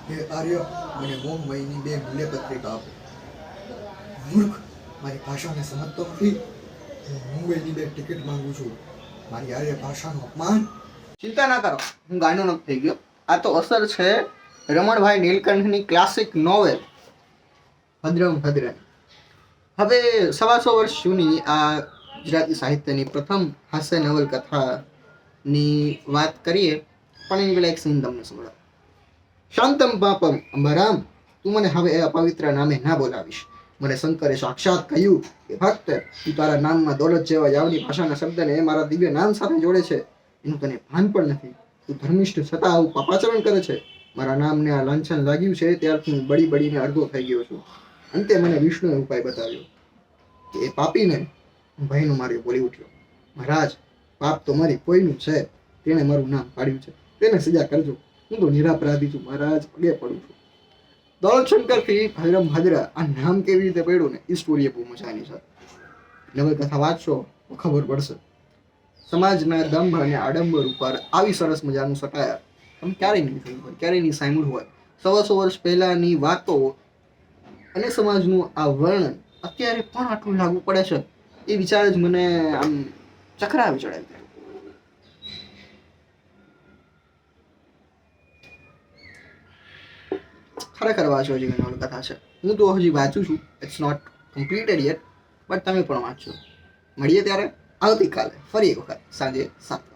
હે આર્ય, મને મુંબઈની 2 મૂલ્યપત્રિકા આપો. મૂર્ખ, મારી ભાષાને સમજતો નથી. હું મુંબઈની 2 ટિકિટ માંગુ છું. મારી આર્ય ભાષાનું અપમાન. ચિંતા ના કરો, હું ગાંડો નથી થઈ ગયો. આ તો અસર છે રમણભાઈ નીલકંઠની ક્લાસિક નોવેલ ભદ્રમ ભદ્રની. હવે 125 વર્ષ જૂની આ ગુજરાતી સાહિત્યની પ્રથમ હાસ્ય નવલકથાની વાત કરીએ, પણ એની પેલા એક સીન તમને સંભળાવું. શાંતમ પાપમ અંબરામ, તું મને હવે એ અપવિત્ર નામે ના બોલાવીશ. મને શંકરે સાક્ષાત કહ્યું કે ભક્ત, તું તારા નામમાં દોલત જેવા યાવની ભાષાના શબ્દને મારા દિવ્ય નામ સાથે જોડે છે. એનું તને ભાન પણ નથી. તું ધર્મિષ્ઠ છતાં આવું પાપાચરણ કરે છે. મારા નામને આ લાંછન લાગ્યું છે ત્યારથી હું બળી બળીને અડધો થઈ ગયો છું. અંતે મને વિષ્ણુએ ઉપાય બતાવ્યો કે એ પાપીને ભયનું માર્યો બોલી ઉઠ્યો, મહારાજ, પાપ તો મારી કોઈનું છે. તેણે મારું નામ પાડ્યું છે, તેને સજા કરજો. હું તો નિરાપરાધી છું મહારાજ, પગે પડું છું. દોલત શંકરથી ભૈરમ ભદ્રા આ નામ કેવી રીતે પડ્યું ને એ સ્ટોરી બહુ મજાની છે. નવલકથા વાંચશો તો ખબર પડશે. સમાજના દંભ અને આડંબર ઉપર આવી સરસ મજાનું સટાયર તમે ક્યારેય નહીં જોયું હોય, ક્યારેય નહીં સાંભળ્યું હોય. 125 વર્ષ પહેલાની વાતો અને સમાજનું આ વર્ણન અત્યારે પણ આટલું લાગુ પડે છે, એ વિચાર જ મને આમ ચકરાવી ચડાવી દીધું. ખરેખર વાંચવા જેવી નવલકથા છે. હું તો હજી વાંચું છું, ઇટ્સ નોટ કમ્પ્લીટેડ યet, બટ તમે પણ વાંચજો. મળીએ ત્યારે આવતીકાલે ફરી એક વખત સાંજે 7.